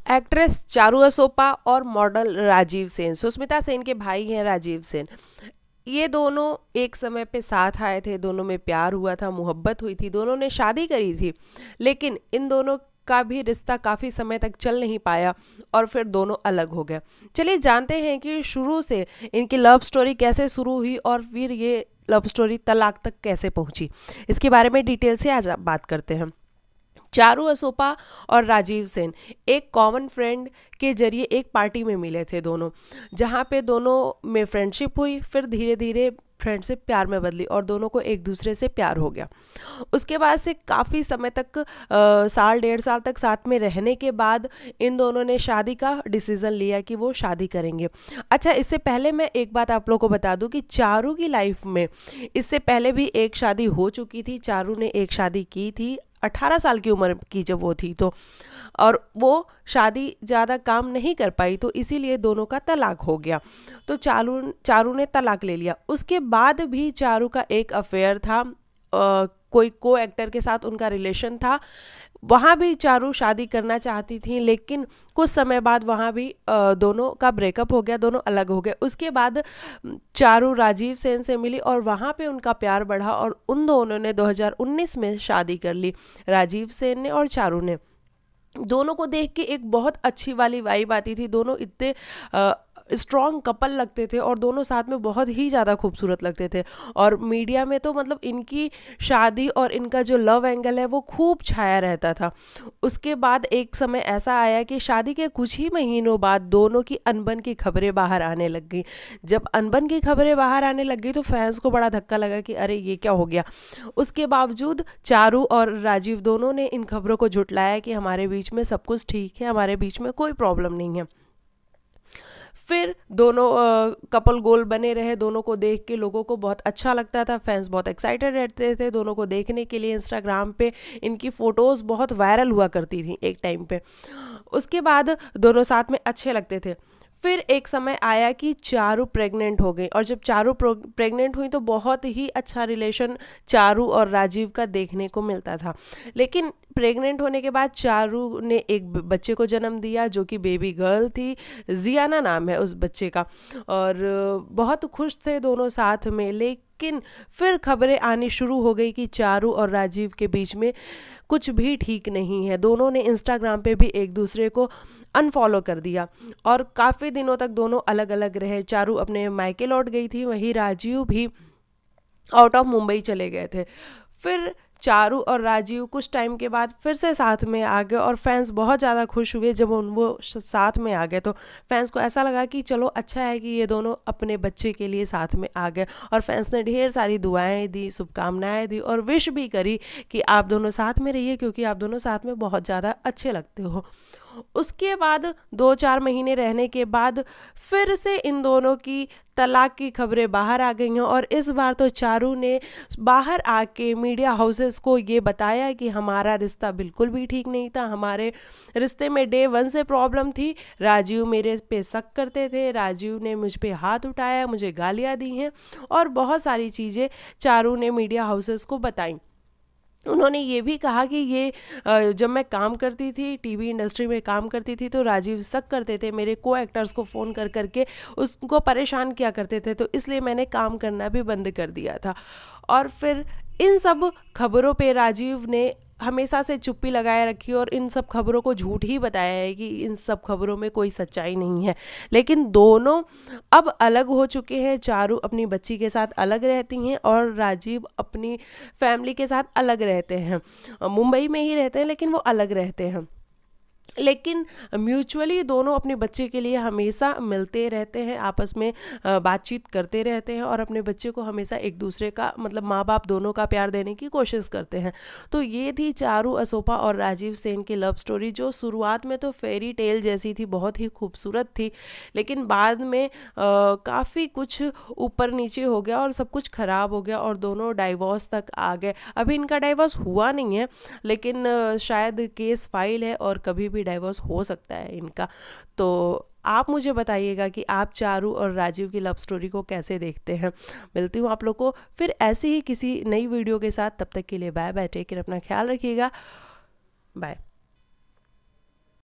Actress Charu Asopa और model Rajiv Sen, Sushmita Sen के भाई हैं राजीव सेन। ये दोनों एक समय पे साथ आए थे, दोनों में प्यार हुआ था, मोहब्बत हुई थी, दोनों ने शादी करी थी। लेकिन इन दोनों का भी रिश्ता काफ़ी समय तक चल नहीं पाया और फिर दोनों अलग हो गए। चलिए जानते हैं कि शुरू से इनकी लव स्टोरी कैसे शुरू हुई और फिर ये लव स्टोरी तलाक तक कैसे पहुंची। इसके बारे में डिटेल से आज बात करते हैं। चारू असोपा और राजीव सेन एक कॉमन फ्रेंड के जरिए एक पार्टी में मिले थे दोनों, जहाँ पे दोनों में फ्रेंडशिप हुई, फिर धीरे धीरे फ्रेंडशिप प्यार में बदली और दोनों को एक दूसरे से प्यार हो गया। उसके बाद से काफ़ी समय तक साल 1.5 साल तक साथ में रहने के बाद इन दोनों ने शादी का डिसीज़न लिया कि वो शादी करेंगे। अच्छा, इससे पहले मैं एक बात आप लोगों को बता दूं कि चारू की लाइफ में इससे पहले भी एक शादी हो चुकी थी। चारू ने एक शादी की थी 18 साल की उम्र की जब वो थी, तो और वो शादी ज़्यादा काम नहीं कर पाई, तो इसीलिए दोनों का तलाक हो गया। तो चारू चारू ने तलाक ले लिया। उसके बाद भी चारू का एक अफेयर था, कोई को एक्टर के साथ उनका रिलेशन था। वहाँ भी चारू शादी करना चाहती थी, लेकिन कुछ समय बाद वहाँ भी दोनों का ब्रेकअप हो गया, दोनों अलग हो गए। उसके बाद चारू राजीव सेन से मिली और वहाँ पे उनका प्यार बढ़ा और उन दोनों ने 2019 में शादी कर ली, राजीव सेन ने और चारू ने। दोनों को देख के एक बहुत अच्छी वाली वाइब आती थी, दोनों इतने स्ट्रॉन्ग कपल लगते थे और दोनों साथ में बहुत ही ज़्यादा खूबसूरत लगते थे। और मीडिया में तो मतलब इनकी शादी और इनका जो लव एंगल है वो खूब छाया रहता था। उसके बाद एक समय ऐसा आया कि शादी के कुछ ही महीनों बाद दोनों की अनबन की खबरें बाहर आने लग गई। जब अनबन की खबरें बाहर आने लग गई तो फैंस को बड़ा धक्का लगा कि अरे ये क्या हो गया। उसके बावजूद चारू और राजीव दोनों ने इन खबरों को झुटलाया कि हमारे बीच में सब कुछ ठीक है, हमारे बीच में कोई प्रॉब्लम नहीं है। फिर दोनों कपल गोल बने रहे, दोनों को देख के लोगों को बहुत अच्छा लगता था, फैंस बहुत एक्साइटेड रहते थे दोनों को देखने के लिए। इंस्टाग्राम पे इनकी फ़ोटोज़ बहुत वायरल हुआ करती थी एक टाइम पे। उसके बाद दोनों साथ में अच्छे लगते थे। फिर एक समय आया कि चारू प्रेग्नेंट हो गई और जब चारू प्रेग्नेंट हुई तो बहुत ही अच्छा रिलेशन चारू और राजीव का देखने को मिलता था। लेकिन प्रेग्नेंट होने के बाद चारू ने एक बच्चे को जन्म दिया जो कि बेबी गर्ल थी, जियाना नाम है उस बच्चे का। और बहुत खुश थे दोनों साथ में। लेकिन फिर खबरें आनी शुरू हो गई कि चारू और राजीव के बीच में कुछ भी ठीक नहीं है। दोनों ने इंस्टाग्राम पे भी एक दूसरे को अनफॉलो कर दिया और काफ़ी दिनों तक दोनों अलग अलग रहे। चारू अपने मायके लौट गई थी, वहीं राजीव भी आउट ऑफ मुंबई चले गए थे। फिर चारू और राजीव कुछ टाइम के बाद फिर से साथ में आ गए और फैंस बहुत ज़्यादा खुश हुए जब वो साथ में आ गए। तो फैंस को ऐसा लगा कि चलो अच्छा है कि ये दोनों अपने बच्चे के लिए साथ में आ गए। और फैंस ने ढेर सारी दुआएं दी, शुभकामनाएं दी और विश भी करी कि आप दोनों साथ में रहिए क्योंकि आप दोनों साथ में बहुत ज़्यादा अच्छे लगते हो। उसके बाद 2-4 महीने रहने के बाद फिर से इन दोनों की तलाक की खबरें बाहर आ गई हैं और इस बार तो चारू ने बाहर आके मीडिया हाउसेस को ये बताया कि हमारा रिश्ता बिल्कुल भी ठीक नहीं था, हमारे रिश्ते में डे 1 से प्रॉब्लम थी। राजीव मेरे पे शक करते थे, राजीव ने मुझ पे हाथ उठाया, मुझे गालियाँ दी हैं और बहुत सारी चीज़ें चारू ने मीडिया हाउसेस को बताई। उन्होंने ये भी कहा कि ये जब मैं काम करती थी, टीवी इंडस्ट्री में काम करती थी, तो राजीव शक करते थे, मेरे को एक्टर्स को फ़ोन कर करके उसको परेशान किया करते थे, तो इसलिए मैंने काम करना भी बंद कर दिया था। और फिर इन सब खबरों पे राजीव ने हमेशा से चुप्पी लगाए रखी और इन सब खबरों को झूठ ही बताया है कि इन सब खबरों में कोई सच्चाई नहीं है। लेकिन दोनों अब अलग हो चुके हैं। चारू अपनी बच्ची के साथ अलग रहती हैं और राजीव अपनी फैमिली के साथ अलग रहते हैं। मुंबई में ही रहते हैं लेकिन वो अलग रहते हैं। लेकिन म्यूचुअली दोनों अपने बच्चे के लिए हमेशा मिलते रहते हैं, आपस में बातचीत करते रहते हैं और अपने बच्चे को हमेशा एक दूसरे का मतलब माँ बाप दोनों का प्यार देने की कोशिश करते हैं। तो ये थी चारू असोपा और राजीव सेन की लव स्टोरी, जो शुरुआत में तो फेरी टेल जैसी थी, बहुत ही खूबसूरत थी, लेकिन बाद में काफ़ी कुछ ऊपर नीचे हो गया और सब कुछ ख़राब हो गया और दोनों डाइवोर्स तक आ गए। अभी इनका डाइवोर्स हुआ नहीं है, लेकिन शायद केस फाइल है और कभी भी डाइवोर्स हो सकता है इनका। तो आप मुझे बताइएगा कि आप चारू और राजीव की लव स्टोरी को कैसे देखते हैं। मिलती हूँ आप लोग को फिर ऐसे ही किसी नई वीडियो के साथ। तब तक के लिए बाय बाय, टेक केयर, अपना ख्याल रखिएगा, बाय।